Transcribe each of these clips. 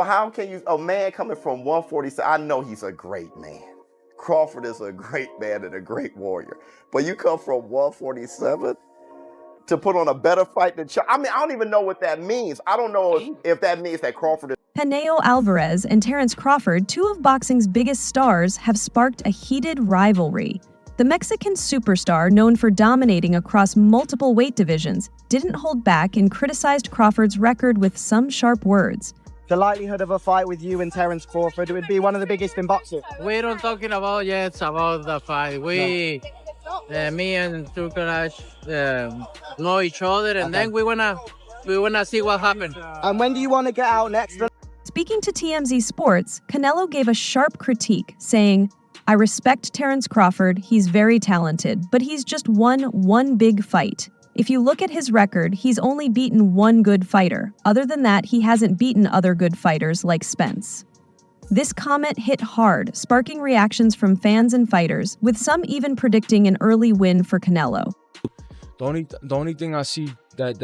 How can you, a man coming from 147, I know he's a great man. Crawford is a great man and a great warrior. But you come from 147 to put on a better fight than I don't even know what that means. I don't know if that means that Crawford is... Canelo Alvarez and Terence Crawford, two of boxing's biggest stars, have sparked a heated rivalry. The Mexican superstar, known for dominating across multiple weight divisions, didn't hold back and criticized Crawford's record with some sharp words. The likelihood of a fight with you and Terence Crawford, it would be one of the biggest in boxing. We don't talking about yet about the fight. Me and Tukaraj know each other, and then we wanna see what happens. And when do you want to get out next? Speaking to TMZ Sports, Canelo gave a sharp critique, saying, "I respect Terence Crawford, he's very talented, but he's just won one big fight. If you look at his record, he's only beaten one good fighter. Other than that, he hasn't beaten other good fighters like Spence." This comment hit hard, sparking reactions from fans and fighters, with some even predicting an early win for Canelo. The only thing I see that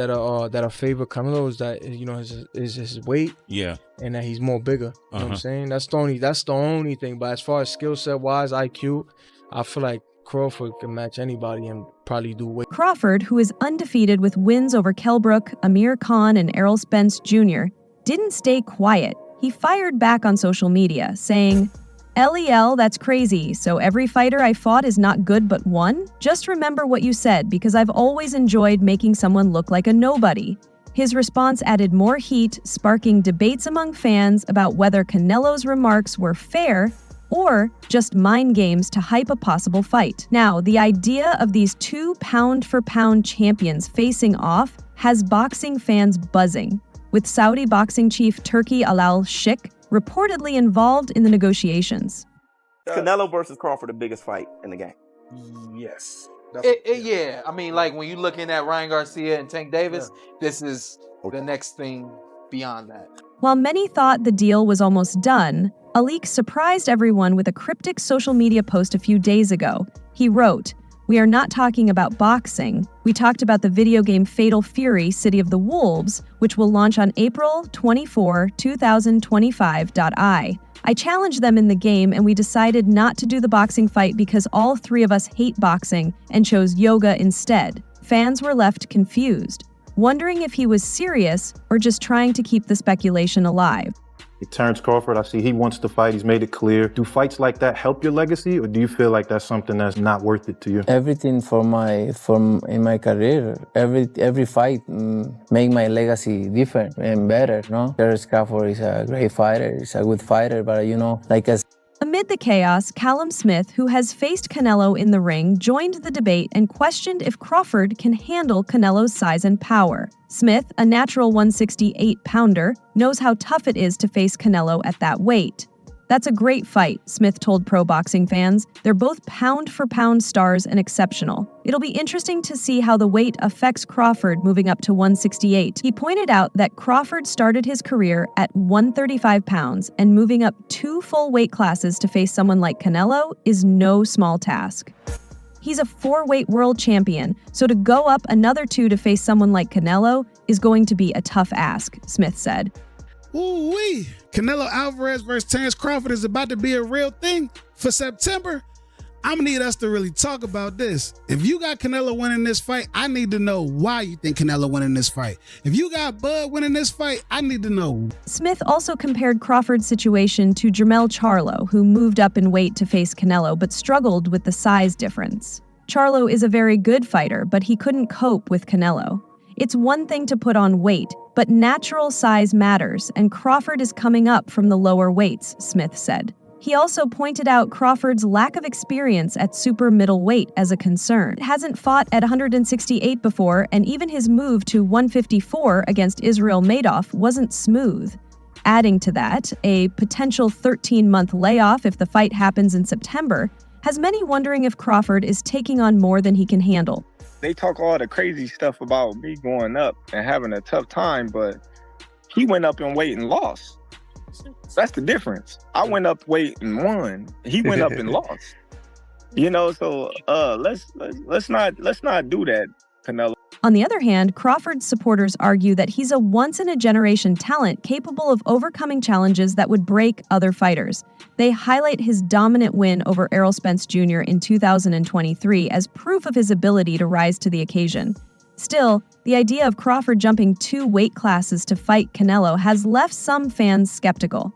I favor Canelo is that, you know, is his weight. Yeah. And that he's more bigger. You know what I'm saying? That's the only thing. But as far as skill set wise, IQ, I feel like Crawford can match anybody and probably do way. Crawford, who is undefeated with wins over Kell Brook, Amir Khan, and Errol Spence Jr., didn't stay quiet. He fired back on social media, saying, "LEL, that's crazy. So every fighter I fought is not good but one? Just remember what you said, because I've always enjoyed making someone look like a nobody." His response added more heat, sparking debates among fans about whether Canelo's remarks were fair or just mind games to hype a possible fight. Now, the idea of these two pound-for-pound champions facing off has boxing fans buzzing, with Saudi boxing chief Turki Al-Sheikh reportedly involved in the negotiations. Canelo versus Crawford, the biggest fight in the game. Yes. Yeah, I mean, like when you're looking at Ryan Garcia and Tank Davis, this is the next thing beyond that. While many thought the deal was almost done, Alik surprised everyone with a cryptic social media post a few days ago. He wrote, "We are not talking about boxing. We talked about the video game Fatal Fury: City of the Wolves, which will launch on April 24, 2025. I challenged them in the game and we decided not to do the boxing fight because all three of us hate boxing and chose yoga instead." Fans were left confused, wondering if he was serious or just trying to keep the speculation alive. Terence Crawford, I see he wants to fight. He's made it clear. Do fights like that help your legacy, or do you feel like that's something that's not worth it to you? Everything in my career, every fight make my legacy different and better. No, Terence Crawford is a great fighter. He's a good fighter, but you know, like as. Amid the chaos, Callum Smith, who has faced Canelo in the ring, joined the debate and questioned if Crawford can handle Canelo's size and power. Smith, a natural 168-pounder, knows how tough it is to face Canelo at that weight. "That's a great fight," Smith told pro boxing fans. "They're both pound-for-pound stars and exceptional. It'll be interesting to see how the weight affects Crawford moving up to 168. He pointed out that Crawford started his career at 135 pounds, and moving up 2 full weight classes to face someone like Canelo is no small task. He's a 4-weight world champion, so to go up another 2 to face someone like Canelo is going to be a tough ask, Smith said. Ooh-wee! Canelo Alvarez versus Terence Crawford is about to be a real thing for September. I'm gonna need us to really talk about this. If you got Canelo winning this fight, I need to know why you think Canelo winning this fight. If you got Bud winning this fight, I need to know. Smith also compared Crawford's situation to Jermell Charlo, who moved up in weight to face Canelo but struggled with the size difference. Charlo is a very good fighter, but he couldn't cope with Canelo. It's one thing to put on weight, but natural size matters, and Crawford is coming up from the lower weights, Smith said. He also pointed out Crawford's lack of experience at super middleweight as a concern. He hasn't fought at 168 before, and even his move to 154 against Israel Madoff wasn't smooth. Adding to that, a potential 13-month layoff if the fight happens in September has many wondering if Crawford is taking on more than he can handle. They talk all the crazy stuff about me going up and having a tough time, but he went up in weight and lost. That's the difference. I went up weight and won. He went up and lost. You know, so let's not do that, Canelo. On the other hand, Crawford's supporters argue that he's a once-in-a-generation talent capable of overcoming challenges that would break other fighters. They highlight his dominant win over Errol Spence Jr. in 2023 as proof of his ability to rise to the occasion. Still, the idea of Crawford jumping 2 weight classes to fight Canelo has left some fans skeptical.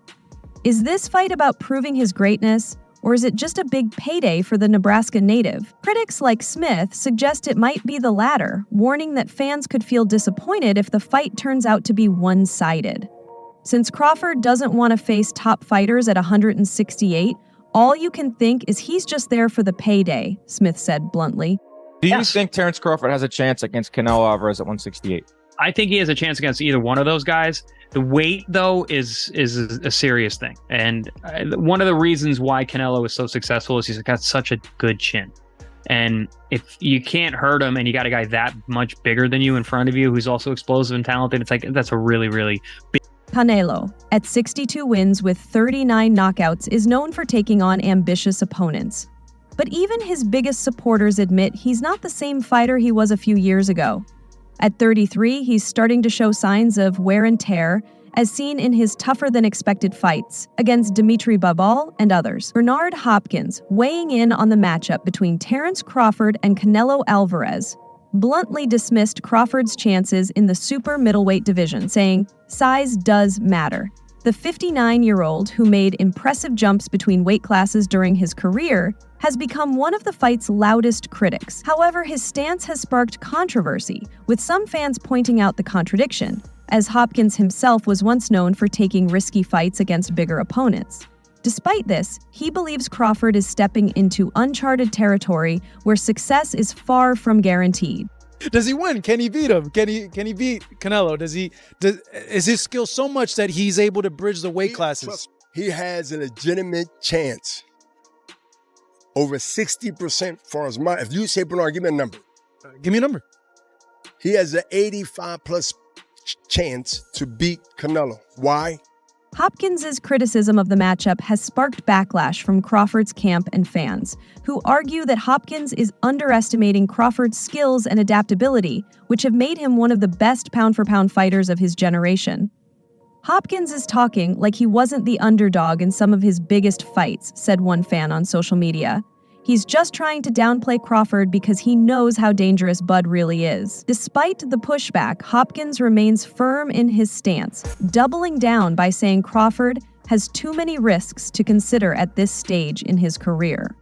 Is this fight about proving his greatness? Or is it just a big payday for the Nebraska native? Critics like Smith suggest it might be the latter, warning that fans could feel disappointed if the fight turns out to be one-sided. Since Crawford doesn't want to face top fighters at 168, all you can think is he's just there for the payday, Smith said bluntly. Do you think Terence Crawford has a chance against Canelo Alvarez at 168? I think he has a chance against either one of those guys. The weight, though, is a serious thing. And one of the reasons why Canelo is so successful is he's got such a good chin. And if you can't hurt him and you got a guy that much bigger than you in front of you who's also explosive and talented, it's like that's a really, really big. Canelo, at 62 wins with 39 knockouts, is known for taking on ambitious opponents. But even his biggest supporters admit he's not the same fighter he was a few years ago. At 33, he's starting to show signs of wear and tear, as seen in his tougher-than-expected fights against Dimitri Bivol and others. Bernard Hopkins, weighing in on the matchup between Terence Crawford and Canelo Alvarez, bluntly dismissed Crawford's chances in the super middleweight division, saying, "Size does matter." The 59-year-old, who made impressive jumps between weight classes during his career, has become one of the fight's loudest critics. However, his stance has sparked controversy, with some fans pointing out the contradiction, as Hopkins himself was once known for taking risky fights against bigger opponents. Despite this, he believes Crawford is stepping into uncharted territory where success is far from guaranteed. Does he win? Can he beat him? Can he beat Canelo? Is his skill so much that he's able to bridge the weight classes? He has a legitimate chance. Over 60% for his mind. If you say, Bernard, give me a number. Give me a number. He has an 85+ chance to beat Canelo. Why? Hopkins' criticism of the matchup has sparked backlash from Crawford's camp and fans, who argue that Hopkins is underestimating Crawford's skills and adaptability, which have made him one of the best pound-for-pound fighters of his generation. Hopkins is talking like he wasn't the underdog in some of his biggest fights, said one fan on social media. He's just trying to downplay Crawford because he knows how dangerous Bud really is. Despite the pushback, Hopkins remains firm in his stance, doubling down by saying Crawford has too many risks to consider at this stage in his career.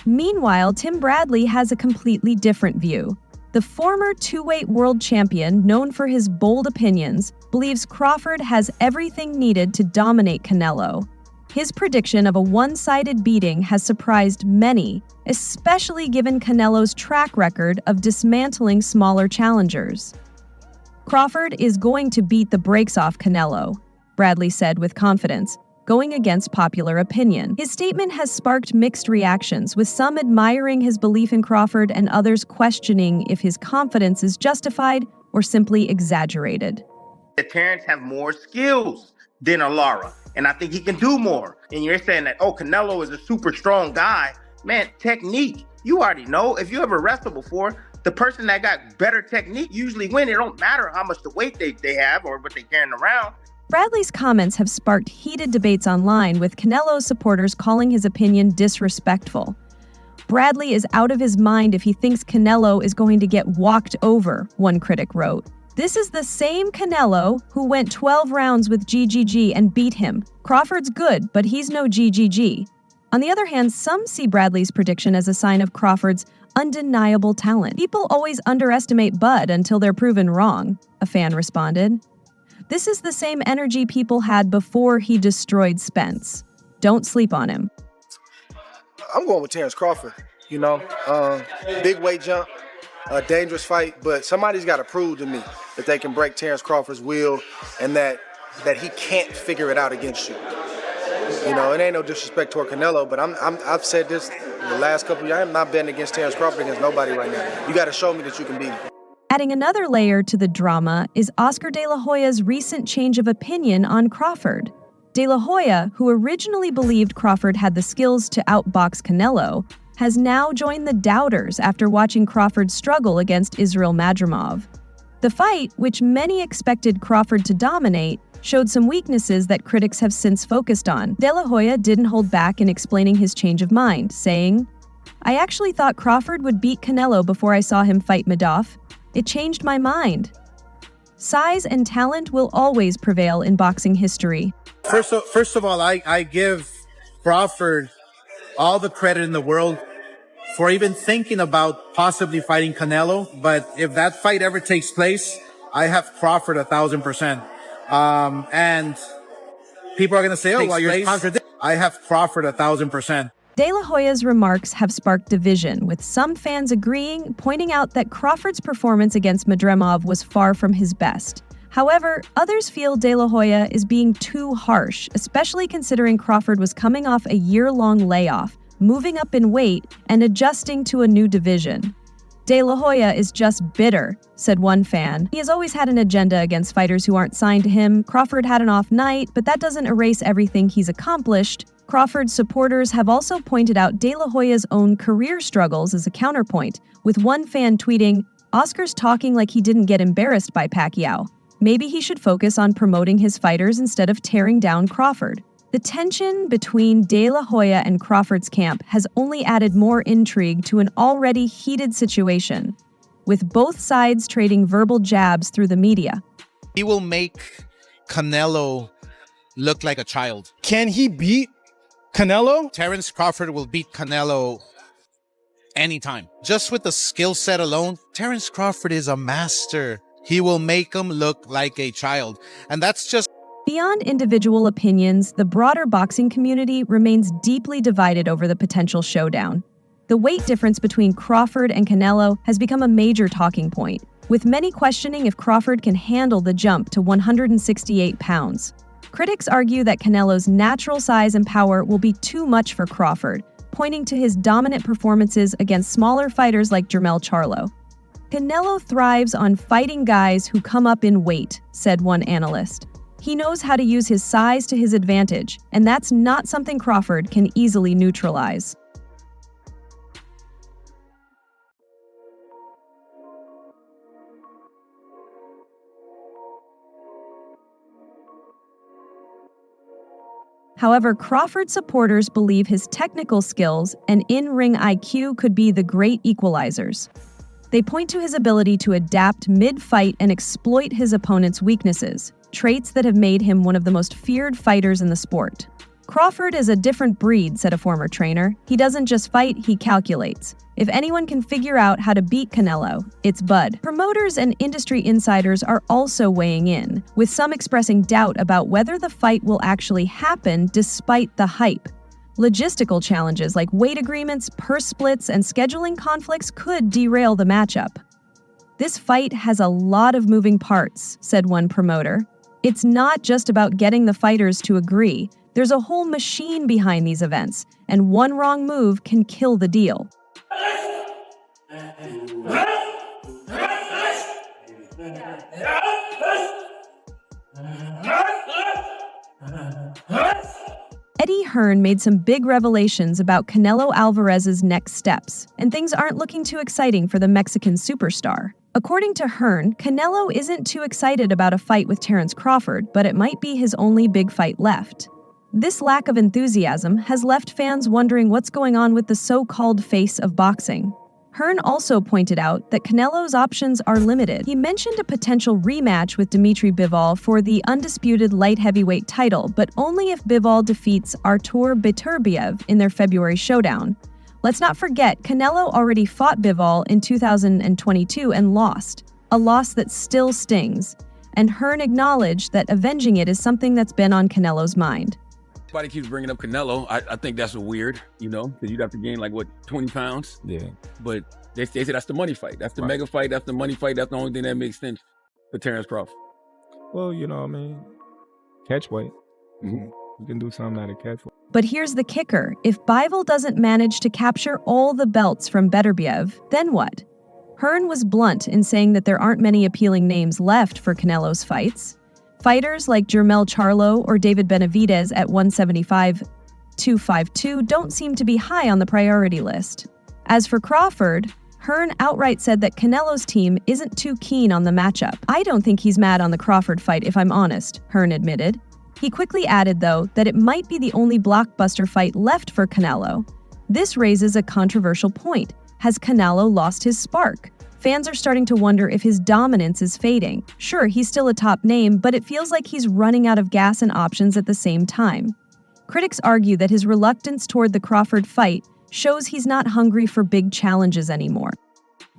Meanwhile, Tim Bradley has a completely different view. The former two-weight world champion, known for his bold opinions, believes Crawford has everything needed to dominate Canelo. His prediction of a one-sided beating has surprised many, especially given Canelo's track record of dismantling smaller challengers. Crawford is going to beat the brakes off Canelo, Bradley said with confidence, going against popular opinion. His statement has sparked mixed reactions, with some admiring his belief in Crawford and others questioning if his confidence is justified or simply exaggerated. Terence has more skills than Lara, and I think he can do more. And you're saying that, oh, Canelo is a super strong guy. Man, technique, you already know. If you ever wrestled before, the person that got better technique usually win. It don't matter how much the weight they have or what they're carrying around. Bradley's comments have sparked heated debates online, with Canelo supporters calling his opinion disrespectful. Bradley is out of his mind if he thinks Canelo is going to get walked over, one critic wrote. This is the same Canelo who went 12 rounds with GGG and beat him. Crawford's good, but he's no GGG. On the other hand, some see Bradley's prediction as a sign of Crawford's undeniable talent. People always underestimate Bud until they're proven wrong, a fan responded. This is the same energy people had before he destroyed Spence. Don't sleep on him. I'm going with Terence Crawford. Big weight jump, a dangerous fight, but somebody's got to prove to me that they can break Terence Crawford's will and that he can't figure it out against you. It ain't no disrespect toward Canelo, but I've said this the last couple of years. I'm not betting against Terence Crawford against nobody right now. You got to show me that you can beat him. Adding another layer to the drama is Oscar De La Hoya's recent change of opinion on Crawford. De La Hoya, who originally believed Crawford had the skills to outbox Canelo, has now joined the doubters after watching Crawford struggle against Israel Madrimov. The fight, which many expected Crawford to dominate, showed some weaknesses that critics have since focused on. De La Hoya didn't hold back in explaining his change of mind, saying, "I actually thought Crawford would beat Canelo before I saw him fight Madoff. It changed my mind." Size and talent will always prevail in boxing history. First of all, I give Crawford all the credit in the world for even thinking about possibly fighting Canelo. But if that fight ever takes place, I have Crawford 1,000%. And people are going to say, "Oh, well, you're contradicting." I have Crawford 1,000%. De La Hoya's remarks have sparked division, with some fans agreeing, pointing out that Crawford's performance against Madrimov was far from his best. However, others feel De La Hoya is being too harsh, especially considering Crawford was coming off a year-long layoff, moving up in weight, and adjusting to a new division. De La Hoya is just bitter, said one fan. He has always had an agenda against fighters who aren't signed to him. Crawford had an off night, but that doesn't erase everything he's accomplished. Crawford's supporters have also pointed out De La Hoya's own career struggles as a counterpoint, with one fan tweeting, "Oscar's talking like he didn't get embarrassed by Pacquiao. Maybe he should focus on promoting his fighters instead of tearing down Crawford." The tension between De La Hoya and Crawford's camp has only added more intrigue to an already heated situation, with both sides trading verbal jabs through the media. He will make Canelo look like a child. Can he beat Canelo? Terence Crawford will beat Canelo anytime. Just with the skill set alone, Terence Crawford is a master. He will make him look like a child. And that's just... Beyond individual opinions, the broader boxing community remains deeply divided over the potential showdown. The weight difference between Crawford and Canelo has become a major talking point, with many questioning if Crawford can handle the jump to 168 pounds. Critics argue that Canelo's natural size and power will be too much for Crawford, pointing to his dominant performances against smaller fighters like Jermell Charlo. "Canelo thrives on fighting guys who come up in weight," said one analyst. "He knows how to use his size to his advantage, and that's not something Crawford can easily neutralize." However, Crawford supporters believe his technical skills and in-ring IQ could be the great equalizers. They point to his ability to adapt mid-fight and exploit his opponent's weaknesses, traits that have made him one of the most feared fighters in the sport. "Crawford is a different breed," said a former trainer. "He doesn't just fight, he calculates. If anyone can figure out how to beat Canelo, it's Bud." Promoters and industry insiders are also weighing in, with some expressing doubt about whether the fight will actually happen despite the hype. Logistical challenges like weight agreements, purse splits, and scheduling conflicts could derail the matchup. "This fight has a lot of moving parts," said one promoter. "It's not just about getting the fighters to agree. There's a whole machine behind these events, and one wrong move can kill the deal." Eddie Hearn made some big revelations about Canelo Alvarez's next steps, and things aren't looking too exciting for the Mexican superstar. According to Hearn, Canelo isn't too excited about a fight with Terence Crawford, but it might be his only big fight left. This lack of enthusiasm has left fans wondering what's going on with the so-called face of boxing. Hearn also pointed out that Canelo's options are limited. He mentioned a potential rematch with Dmitry Bivol for the undisputed light heavyweight title, but only if Bivol defeats Artur Beterbiev in their February showdown. Let's not forget, Canelo already fought Bivol in 2022 and lost, a loss that still stings, and Hearn acknowledged that avenging it is something that's been on Canelo's mind. Everybody keeps bringing up Canelo. I think that's weird, because you'd have to gain 20 pounds. Yeah. But they say that's the money fight. That's the mega fight. That's the money fight. That's the only thing that makes sense for Terence Crawford. Well, catch weight. You can do something out of catch weight. But here's the kicker. If Bivol doesn't manage to capture all the belts from Beterbiev, then what? Hearn was blunt in saying that there aren't many appealing names left for Canelo's fights. Fighters like Jermell Charlo or David Benavidez at 175 252 don't seem to be high on the priority list. As for Crawford, Hearn outright said that Canelo's team isn't too keen on the matchup. I don't think he's mad on the Crawford fight, if I'm honest, Hearn admitted. He quickly added, though, that it might be the only blockbuster fight left for Canelo. This raises a controversial point. Has Canelo lost his spark? Fans are starting to wonder if his dominance is fading. Sure, he's still a top name, but it feels like he's running out of gas and options at the same time. Critics argue that his reluctance toward the Crawford fight shows he's not hungry for big challenges anymore.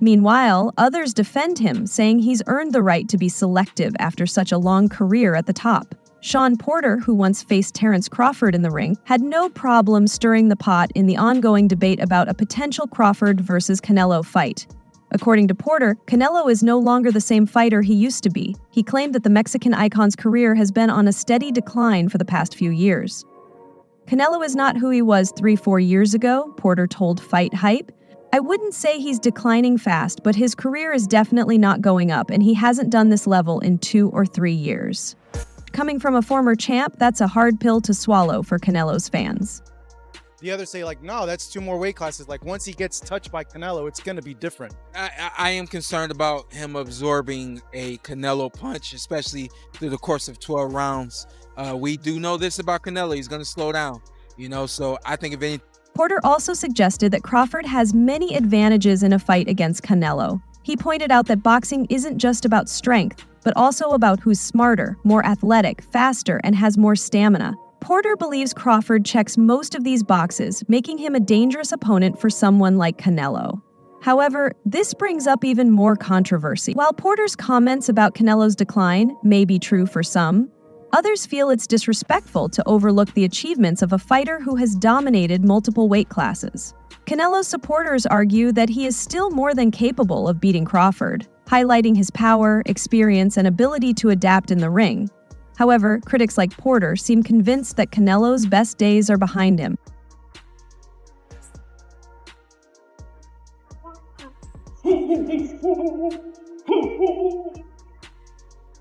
Meanwhile, others defend him, saying he's earned the right to be selective after such a long career at the top. Shawn Porter, who once faced Terence Crawford in the ring, had no problem stirring the pot in the ongoing debate about a potential Crawford versus Canelo fight. According to Porter, Canelo is no longer the same fighter he used to be. He claimed that the Mexican icon's career has been on a steady decline for the past few years. Canelo is not who he was 3-4 years ago, Porter told Fight Hype. I wouldn't say he's declining fast, but his career is definitely not going up, and he hasn't done this level in 2 or 3 years. Coming from a former champ, that's a hard pill to swallow for Canelo's fans. The others say, like, no, that's 2 more weight classes. Like, once he gets touched by Canelo, it's going to be different. I am concerned about him absorbing a Canelo punch, especially through the course of 12 rounds. We do know this about Canelo. He's going to slow down, so I think if any... Porter also suggested that Crawford has many advantages in a fight against Canelo. He pointed out that boxing isn't just about strength, but also about who's smarter, more athletic, faster, and has more stamina. Porter believes Crawford checks most of these boxes, making him a dangerous opponent for someone like Canelo. However, this brings up even more controversy. While Porter's comments about Canelo's decline may be true for some, others feel it's disrespectful to overlook the achievements of a fighter who has dominated multiple weight classes. Canelo's supporters argue that he is still more than capable of beating Crawford, highlighting his power, experience, and ability to adapt in the ring. However, critics like Porter seem convinced that Canelo's best days are behind him.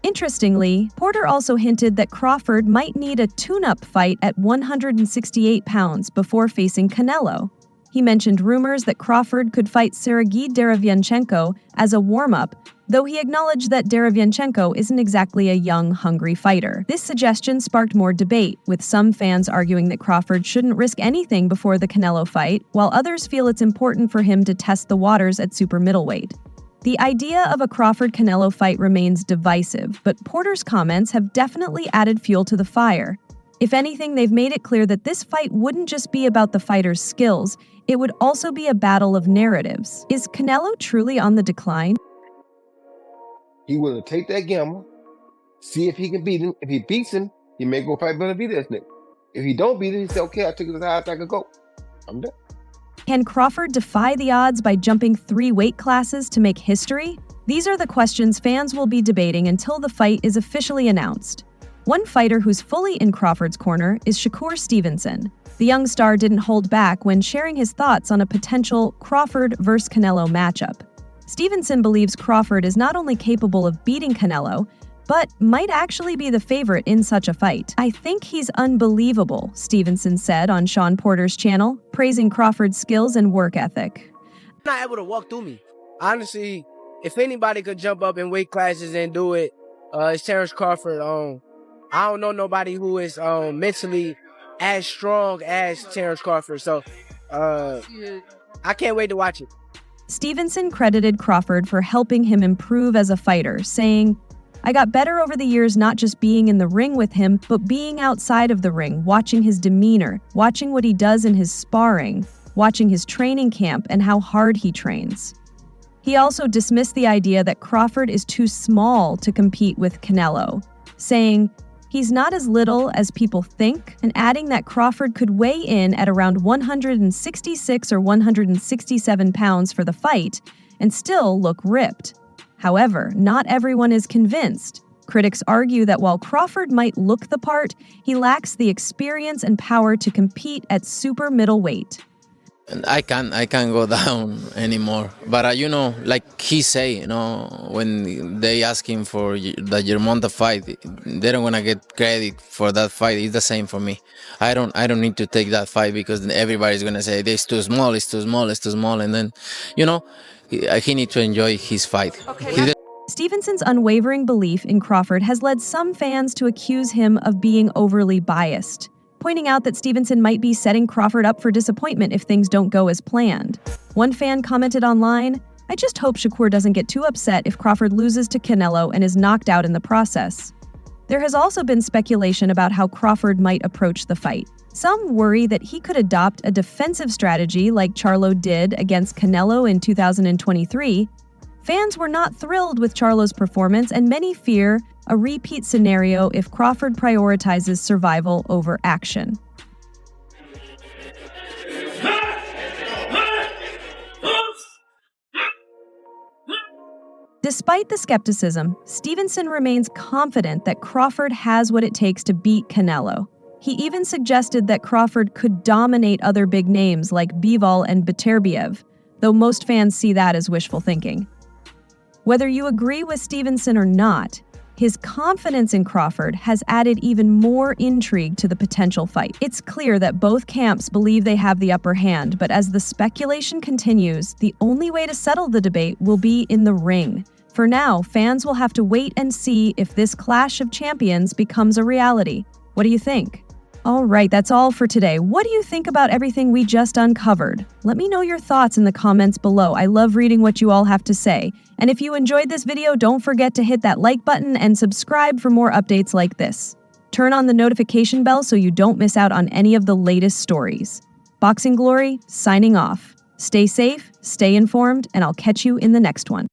Interestingly, Porter also hinted that Crawford might need a tune-up fight at 168 pounds before facing Canelo. He mentioned rumors that Crawford could fight Sergey Derevyanchenko as a warm-up, though he acknowledged that Derevyanchenko isn't exactly a young, hungry fighter. This suggestion sparked more debate, with some fans arguing that Crawford shouldn't risk anything before the Canelo fight, while others feel it's important for him to test the waters at super middleweight. The idea of a Crawford-Canelo fight remains divisive, but Porter's comments have definitely added fuel to the fire. If anything, they've made it clear that this fight wouldn't just be about the fighter's skills, it would also be a battle of narratives. Is Canelo truly on the decline? He will take that gamble, see if he can beat him. If he beats him, he may go fight Benavidez next. If he don't beat him, he say, okay, I took it as high as I could go. I'm done. Can Crawford defy the odds by jumping 3 weight classes to make history? These are the questions fans will be debating until the fight is officially announced. One fighter who's fully in Crawford's corner is Shakur Stevenson. The young star didn't hold back when sharing his thoughts on a potential Crawford vs. Canelo matchup. Stevenson believes Crawford is not only capable of beating Canelo, but might actually be the favorite in such a fight. I think he's unbelievable, Stevenson said on Shawn Porter's channel, praising Crawford's skills and work ethic. Not able to walk through me. Honestly, if anybody could jump up in weight classes and do it, it's Terence Crawford. I don't know nobody who is mentally as strong as Terence Crawford, so I can't wait to watch it. Stevenson credited Crawford for helping him improve as a fighter, saying, I got better over the years not just being in the ring with him, but being outside of the ring, watching his demeanor, watching what he does in his sparring, watching his training camp and how hard he trains. He also dismissed the idea that Crawford is too small to compete with Canelo, saying, he's not as little as people think, and adding that Crawford could weigh in at around 166 or 167 pounds for the fight and still look ripped. However, not everyone is convinced. Critics argue that while Crawford might look the part, he lacks the experience and power to compete at super middleweight. And I can't go down anymore. But you know, like he say, you know, when they ask him for the Germonta fight, they don't wanna get credit for that fight. It's the same for me. I don't need to take that fight because then everybody's gonna say it's too small, it's too small, it's too small, and then, you know, he need to enjoy his fight. Okay. Stevenson's unwavering belief in Crawford has led some fans to accuse him of being overly biased, pointing out that Stevenson might be setting Crawford up for disappointment if things don't go as planned. One fan commented online, "I just hope Shakur doesn't get too upset if Crawford loses to Canelo and is knocked out in the process." There has also been speculation about how Crawford might approach the fight. Some worry that he could adopt a defensive strategy like Charlo did against Canelo in 2023. Fans were not thrilled with Charlo's performance, and many fear a repeat scenario if Crawford prioritizes survival over action. Despite the skepticism, Stevenson remains confident that Crawford has what it takes to beat Canelo. He even suggested that Crawford could dominate other big names like Bivol and Beterbiev, though most fans see that as wishful thinking. Whether you agree with Stevenson or not, his confidence in Crawford has added even more intrigue to the potential fight. It's clear that both camps believe they have the upper hand, but as the speculation continues, the only way to settle the debate will be in the ring. For now, fans will have to wait and see if this clash of champions becomes a reality. What do you think? All right, that's all for today. What do you think about everything we just uncovered? Let me know your thoughts in the comments below. I love reading what you all have to say. And if you enjoyed this video, don't forget to hit that like button and subscribe for more updates like this. Turn on the notification bell so you don't miss out on any of the latest stories. Boxing Glory, signing off. Stay safe, stay informed, and I'll catch you in the next one.